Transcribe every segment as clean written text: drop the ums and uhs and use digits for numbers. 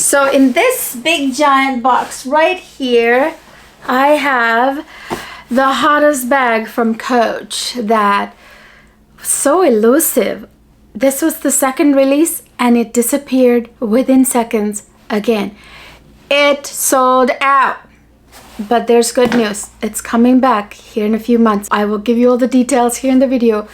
So in this big giant box right here, I have the hottest bag from Coach that was so elusive. This was the second release and it disappeared within seconds again. It sold out. But there's good news. It's coming back here in a few months. I will give you all the details here in the video.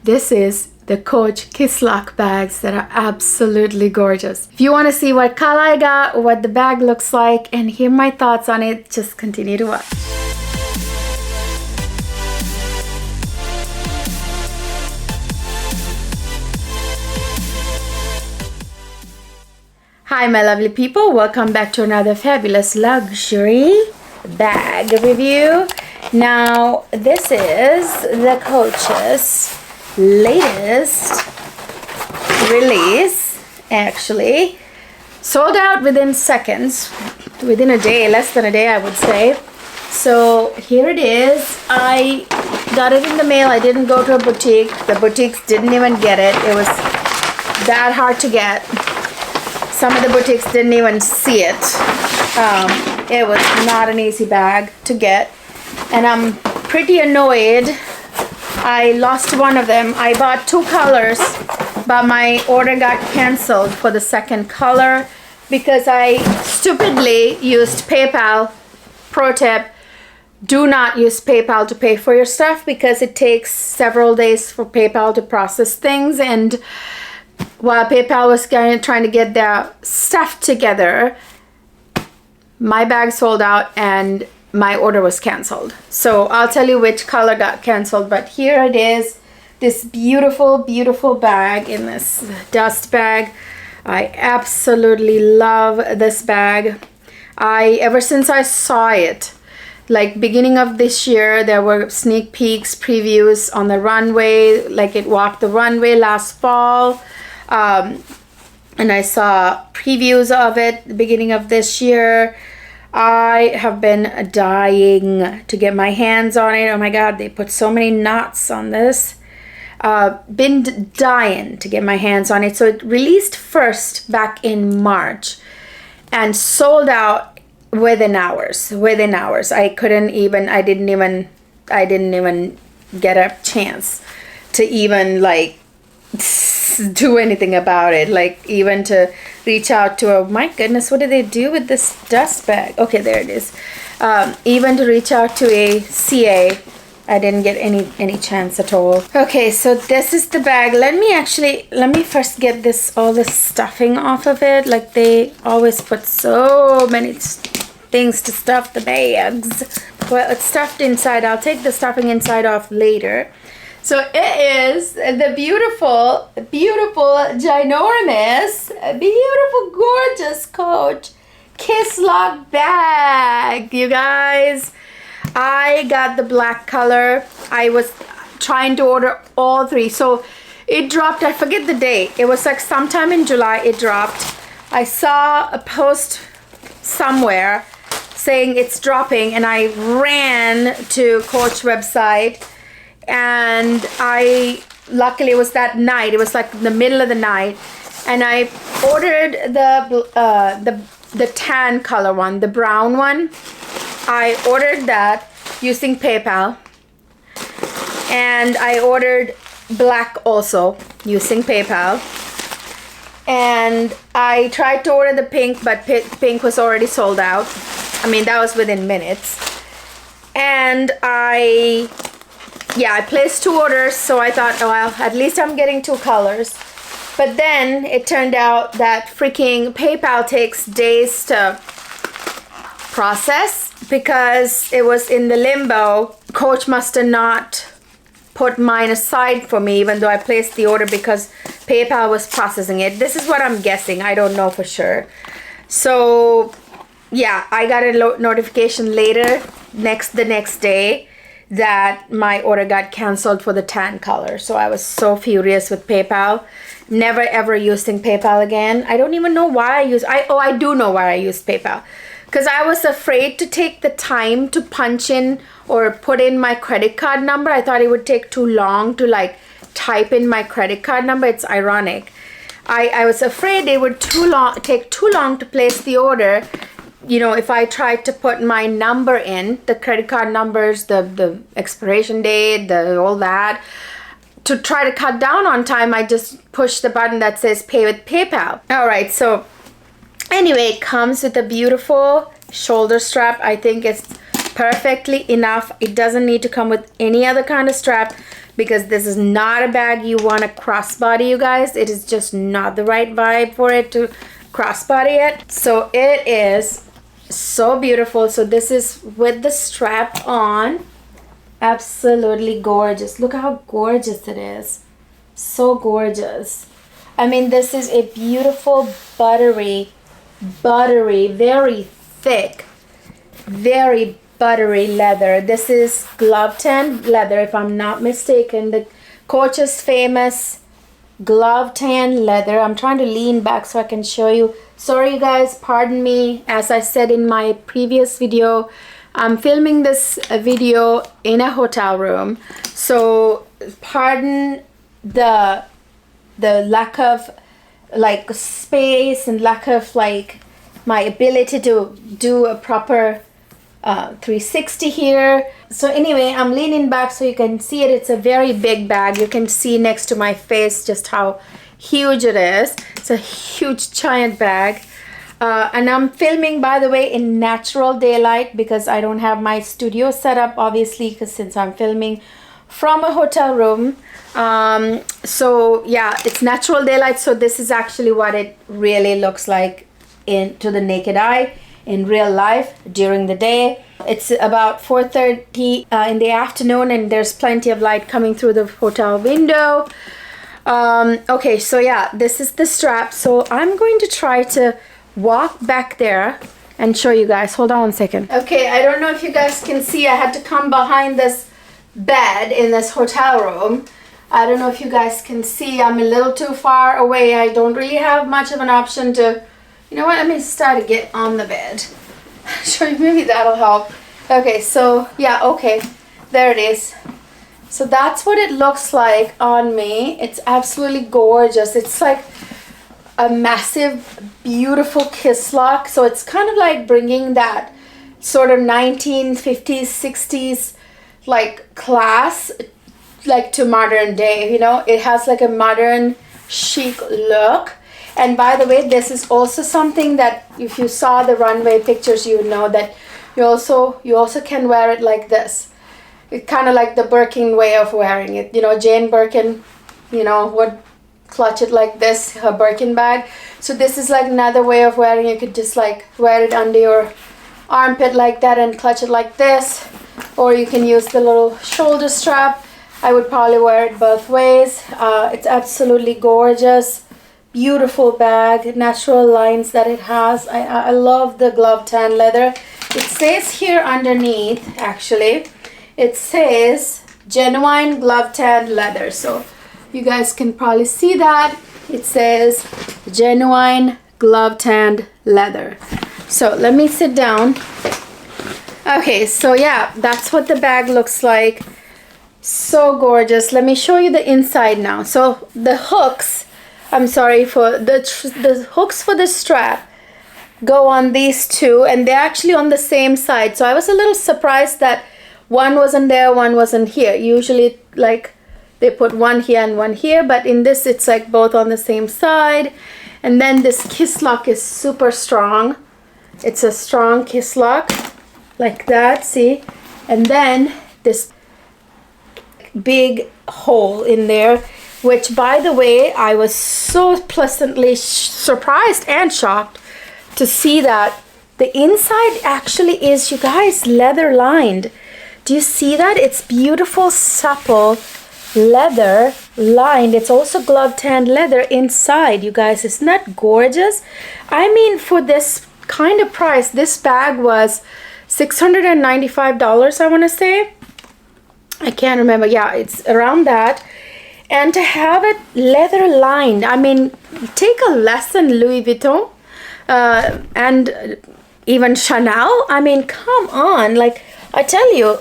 This is the Coach Kisslock bags that are absolutely gorgeous. If you want to see what color I got, what the bag looks like, and hear my thoughts on it, just continue to watch. Hi my lovely people, welcome back to another fabulous luxury bag review. Now this is the Coach's latest release. Actually sold out within seconds, within a day, less than a day I would say. So here it is. I got it in the mail. I didn't go to a boutique. The boutiques didn't even get it. It was that hard to get. Some of the boutiques didn't even see it. It was not an easy bag to get. And I'm pretty annoyed. I lost one of them. I bought two colors, but my order got canceled for the second color because I stupidly used PayPal. Pro tip, do not use PayPal to pay for your stuff because it takes several days for PayPal to process things. And while PayPal was trying to get their stuff together, my bag sold out and my order was canceled. So I'll tell you which color got canceled, but here it is, this beautiful, beautiful bag in this dust bag. I absolutely love this bag. Ever since I saw it, like beginning of this year, there were sneak peeks, previews on the runway, like it walked the runway last fall. And I saw previews of it the beginning of this year. I have been dying to get my hands on it. Oh my god, they put so many knots on this. Been dying to get my hands on it. So it released first back in March and sold out within hours. I didn't even get a chance to even like do anything about it, like even to reach out to a, my goodness, what did they do with this dust bag? Okay, there it is. Even to reach out to a CA, I didn't get any chance at all. Okay, so this is the bag. Let me first get all this stuffing off of it. Like they always put so many things to stuff the bags. Well, it's stuffed inside. I'll take the stuffing inside off later. So it is the beautiful, beautiful, ginormous, beautiful, gorgeous Coach Kisslock bag, you guys. I got the black color. I was trying to order all three. So it dropped, I forget the date. It was like sometime in July it dropped. I saw a post somewhere saying it's dropping and I ran to Coach website. And luckily it was that night, it was like the middle of the night, and I ordered the tan color one, the brown one. I ordered that using PayPal, and I ordered black also using PayPal, and I tried to order the pink, but pink was already sold out. I mean, that was within minutes. And I placed two orders, so I thought, oh, well, at least I'm getting two colors. But then it turned out that freaking PayPal takes days to process because it was in the limbo. Coach must have not put mine aside for me, even though I placed the order, because PayPal was processing it. This is what I'm guessing. I don't know for sure. So yeah, I got a notification later, the next day, that my order got canceled for the tan color. So I was so furious with PayPal. Never ever using PayPal again. I don't even know why I do know why I used PayPal. Because I was afraid to take the time to punch in or put in my credit card number. I thought it would take too long to like type in my credit card number. It's ironic. I was afraid they would take too long to place the order. You know, if I tried to put my number in, the credit card numbers, the expiration date, all that, to try to cut down on time, I just push the button that says pay with PayPal. All right, so anyway, it comes with a beautiful shoulder strap. I think it's perfectly enough. It doesn't need to come with any other kind of strap, because this is not a bag you want to crossbody, you guys. It is just not the right vibe for it to crossbody it. So it is so beautiful. So this is with the strap on. Absolutely gorgeous. Look how gorgeous it is. So gorgeous. I mean, this is a beautiful buttery, very thick, very buttery leather. This is glove tan leather, if I'm not mistaken. The Coach's famous glove tan leather. I'm trying to lean back so I can show you. Sorry, you guys, pardon me. As I said in my previous video, I'm filming this video in a hotel room, so pardon the lack of like space and lack of like my ability to do a proper 360 here. So anyway, I'm leaning back so you can see it. It's a very big bag. You can see next to my face just how huge it is. It's a huge giant bag. And I'm filming, by the way, in natural daylight, because I don't have my studio set up, obviously, because since I'm filming from a hotel room. So yeah, it's natural daylight. So this is actually what it really looks like to the naked eye in real life during the day. It's about 4:30 in the afternoon, and there's plenty of light coming through the hotel window. Okay, so yeah, this is the strap. So I'm going to try to walk back there and show you guys. Hold on one second. Okay, I don't know if you guys can see, I had to come behind this bed in this hotel room. I don't know if you guys can see, I'm a little too far away. I don't really have much of an option to, you know what, let me start to get on the bed. Show you, maybe that'll help. Okay, so yeah, okay, there it is. So that's what it looks like on me. It's absolutely gorgeous. It's like a massive, beautiful Kisslock. So it's kind of like bringing that sort of 1950s, 60s like class like to modern day, you know. It has like a modern chic look. And by the way, this is also something that if you saw the runway pictures, you would know that you also can wear it like this. It's kind of like the Birkin way of wearing it. You know, Jane Birkin, you know, would clutch it like this, her Birkin bag. So this is like another way of wearing it. You could just like wear it under your armpit like that and clutch it like this. Or you can use the little shoulder strap. I would probably wear it both ways. It's absolutely gorgeous. Beautiful bag, natural lines that it has. I love the glove tan leather. It says here underneath, actually, it says genuine glove tan leather. So you guys can probably see that. It says genuine glove tanned leather. So let me sit down. Okay, so yeah, that's what the bag looks like. So gorgeous. Let me show you the inside now. So the hooks, I'm sorry, for the hooks for the strap go on these two, and they're actually on the same side. So I was a little surprised that one wasn't there, one wasn't here. Usually like they put one here and one here, but in this it's like both on the same side. And then this Kisslock is super strong. It's a strong Kisslock like that, see? And then this big hole in there, which by the way, I was so pleasantly surprised and shocked to see that the inside actually is, you guys, leather lined. Do you see that? It's beautiful, supple leather lined. It's also glove tanned leather inside, you guys. Isn't that gorgeous? I mean, for this kind of price, this bag was $695, I want to say. I can't remember. Yeah, it's around that. And to have it leather lined, I mean, take a lesson, Louis Vuitton and even Chanel. I mean, come on. Like, I tell you,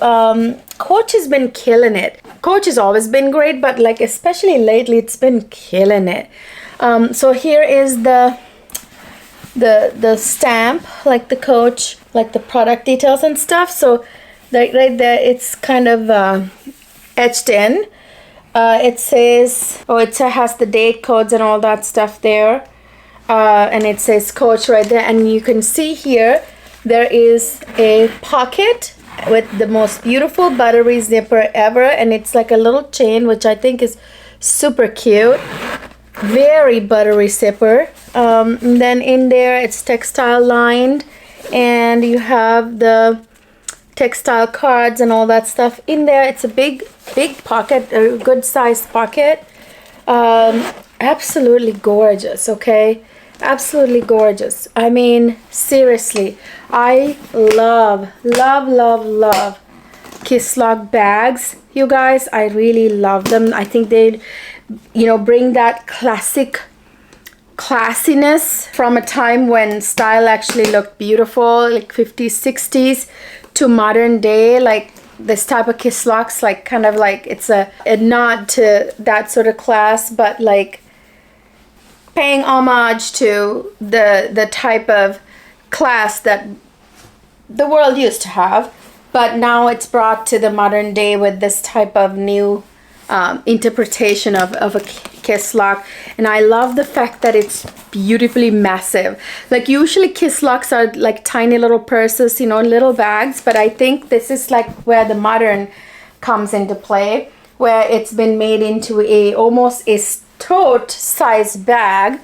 Coach has been killing it. Coach has always been great, but like especially lately, it's been killing it. So here is the stamp, like the Coach, like the product details and stuff. So right there, it's kind of etched in. It says, it has the date codes and all that stuff there. And it says Coach right there. And you can see here, there is a pocket with the most beautiful buttery zipper ever. And it's like a little chain, which I think is super cute. Very buttery zipper. And then in there, it's textile lined. And you have the textile cards and all that stuff in there. It's a big pocket, a good sized pocket. Absolutely gorgeous, okay? Absolutely gorgeous. I mean, seriously, I love Kisslock bags, you guys. I really love them. I think they, bring that classiness from a time when style actually looked beautiful, like 50s, 60s, to modern day. Like this type of Kisslocks, like kind of like it's a nod to that sort of class, but like paying homage to the type of class that the world used to have, but now it's brought to the modern day with this type of new interpretation of a Kisslock. And I love the fact that it's beautifully massive. Like usually Kisslocks are like tiny little purses, little bags, but I think this is like where the modern comes into play, where it's been made into almost a tote size bag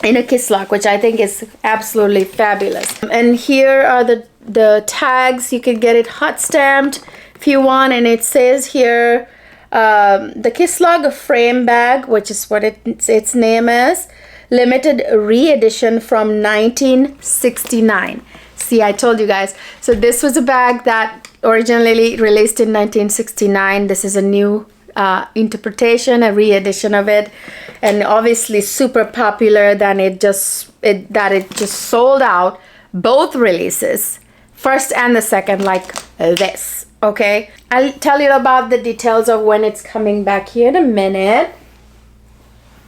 in a Kisslock, which I think is absolutely fabulous. And here are the tags. You can get it hot stamped if you want, and it says here the Kisslock frame bag, which is what its name is, limited re-edition from 1969. See, I told you guys. So this was a bag that originally released in 1969. This is a new interpretation, a re-edition of it, and obviously super popular. Then it just sold out both releases, first and the second, like this. Okay, I'll tell you about the details of when it's coming back here in a minute.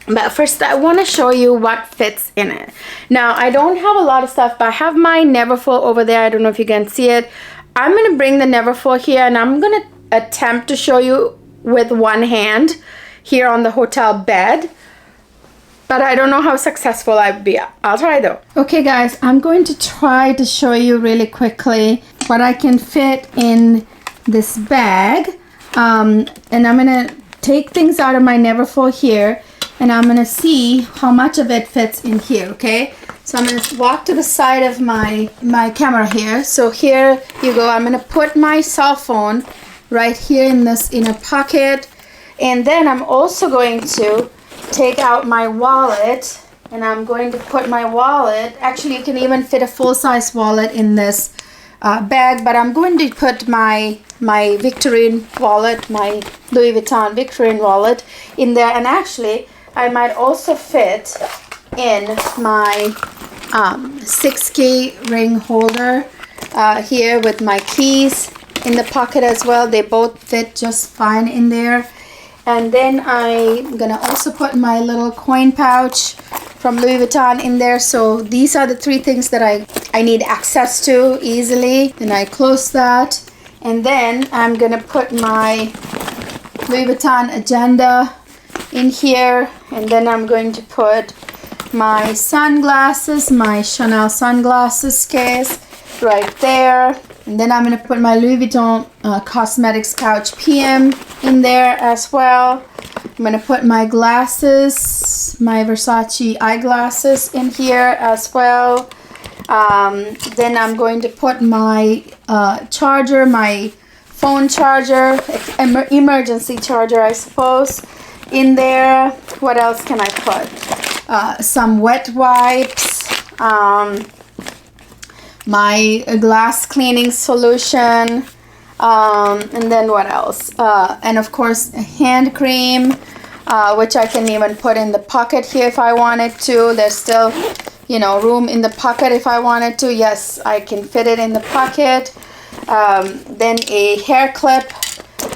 But first, I want to show you what fits in it. Now, I don't have a lot of stuff, but I have my Neverfull over there. I don't know if you can see it. I'm going to bring the Neverfull here, and I'm going to attempt to show you with one hand here on the hotel bed. But I don't know how successful I'll be. I'll try though. Okay, guys, I'm going to try to show you really quickly what I can fit in this bag. And I'm going to take things out of my Neverfull here, and I'm going to see how much of it fits in here, okay? So I'm going to walk to the side of my camera here. So here you go. I'm going to put my cell phone right here in this inner pocket. And then I'm also going to take out my wallet, and I'm going to put my wallet. Actually, you can even fit a full-size wallet in this bag, but I'm going to put my Victorine wallet, my Louis Vuitton Victorine wallet in there. And actually, I might also fit in my 6-key ring holder here with my keys in the pocket as well. They both fit just fine in there. And then I'm gonna also put my little coin pouch from Louis Vuitton in there. So these are the three things that I need access to easily. And I close that. And then I'm gonna put my Louis Vuitton agenda in here. And then I'm going to put my sunglasses, my Chanel sunglasses case right there. And then I'm going to put my Louis Vuitton cosmetics pouch PM in there as well. I'm going to put my glasses, my Versace eyeglasses in here as well. Then I'm going to put my charger, my phone charger, emergency charger, I suppose, in there. What else can I put? Some wet wipes, my glass cleaning solution, and then what else? And of course, hand cream, which I can even put in the pocket here if I wanted to. There's still, room in the pocket if I wanted to. Yes, I can fit it in the pocket. Then a hair clip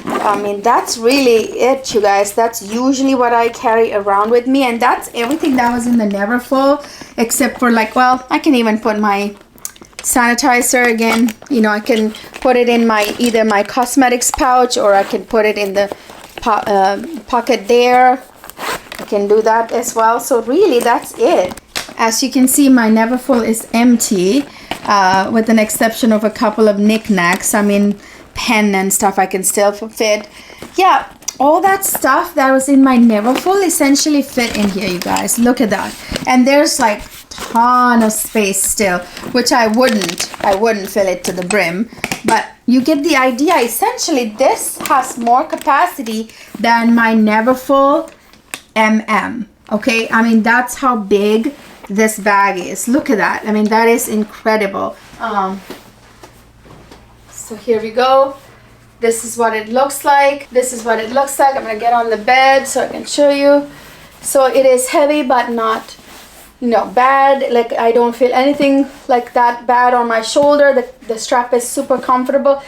I mean, that's really it, you guys. That's usually what I carry around with me, and that's everything that was in the Neverfull, except for like, well, I can even put my sanitizer again. You know, I can put it in my either my cosmetics pouch, or I can put it in the pocket there. I can do that as well. So really, that's it. As you can see, my Neverfull is empty, with an exception of a couple of knickknacks. I mean, pen and stuff I can still fit. Yeah, all that stuff that was in my Neverfull essentially fit in here, you guys. Look at that. And there's like ton of space still, which I wouldn't fill it to the brim, but you get the idea. Essentially, this has more capacity than my Neverfull Okay, I mean, that's how big this bag is. Look at that. I mean, that is incredible. So here we go. This is what it looks like. I'm gonna get on the bed so I can show you. So it is heavy, but not, you know, bad. Like, I don't feel anything like that bad on my shoulder. The strap is super comfortable.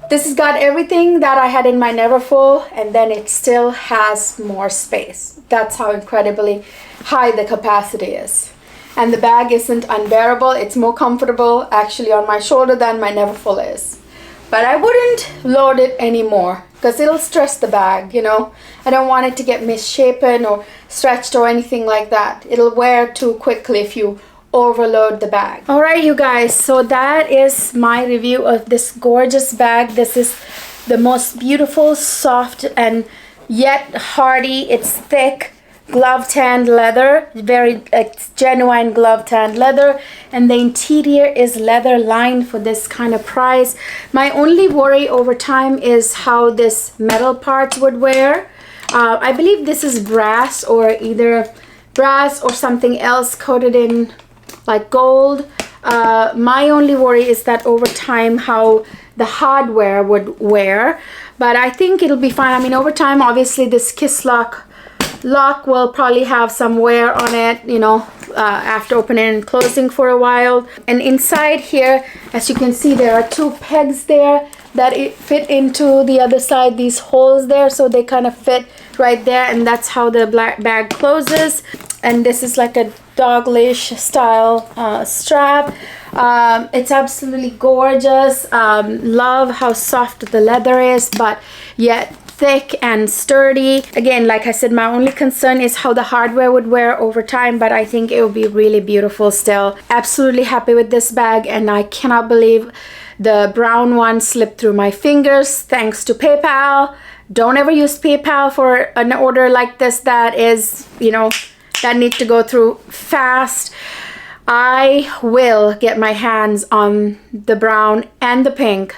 This has got everything that I had in my Neverfull, and then it still has more space. That's how incredibly high the capacity is. And the bag isn't unbearable. It's more comfortable actually on my shoulder than my Neverfull is. But I wouldn't load it anymore because it'll stress the bag, you know. I don't want it to get misshapen or stretched or anything like that. It'll wear too quickly if you overload the bag. All right, you guys, so that is my review of this gorgeous bag. This is the most beautiful, soft, and yet hardy. It's thick, glove tanned leather, very genuine glove tanned leather, and the interior is leather lined for this kind of price. My only worry over time is how this metal parts would wear. I believe this is brass, or either brass or something else coated in like gold. My only worry is that over time how the hardware would wear, but I think it'll be fine. I mean, over time, obviously this Kisslock lock will probably have some wear on it, you know, after opening and closing for a while. And inside here, as you can see, there are two pegs there that it fit into the other side, these holes there, so they kind of fit right there, and that's how the black bag closes. And this is like a dog leash style strap. It's absolutely gorgeous. Love how soft the leather is, but yet thick and sturdy. Again, like I said, my only concern is how the hardware would wear over time, but I think it will be really beautiful still. Absolutely happy with this bag, and I cannot believe the brown one slipped through my fingers thanks to PayPal. Don't ever use PayPal for an order like this that is, you know, that needs to go through fast. I will get my hands on the brown and the pink,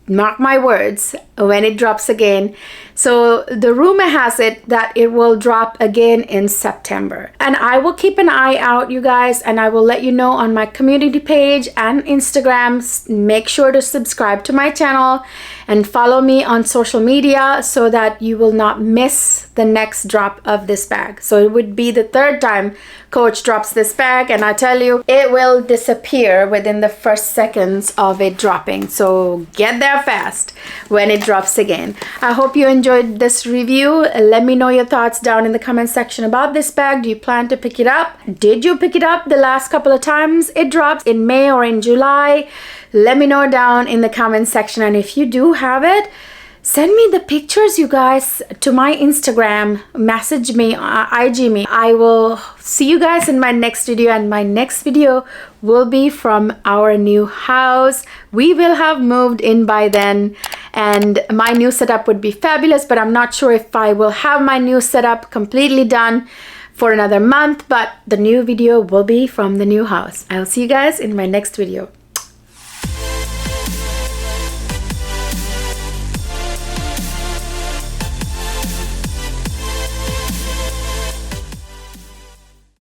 mark my words, when it drops again. So the rumor has it that it will drop again in September, and I will keep an eye out, you guys, and I will let you know on my community page and Instagram. Make sure to subscribe to my channel and follow me on social media so that you will not miss the next drop of this bag. So it would be the third time Coach drops this bag, and I tell you, it will disappear within the first seconds of it dropping. So get there fast when it drops again. I hope you enjoyed this review. Let me know your thoughts down in the comment section about this bag. Do you plan to pick it up? Did you pick it up the last couple of times it dropped in May or in July? Let me know down in the comment section, and if you do have it, send me the pictures, you guys, to my Instagram. Message me, IG me. I will see you guys in my next video, and my next video will be from our new house. We will have moved in by then, and my new setup would be fabulous, but I'm not sure if I will have my new setup completely done for another month, but the new video will be from the new house. I'll see you guys in my next video.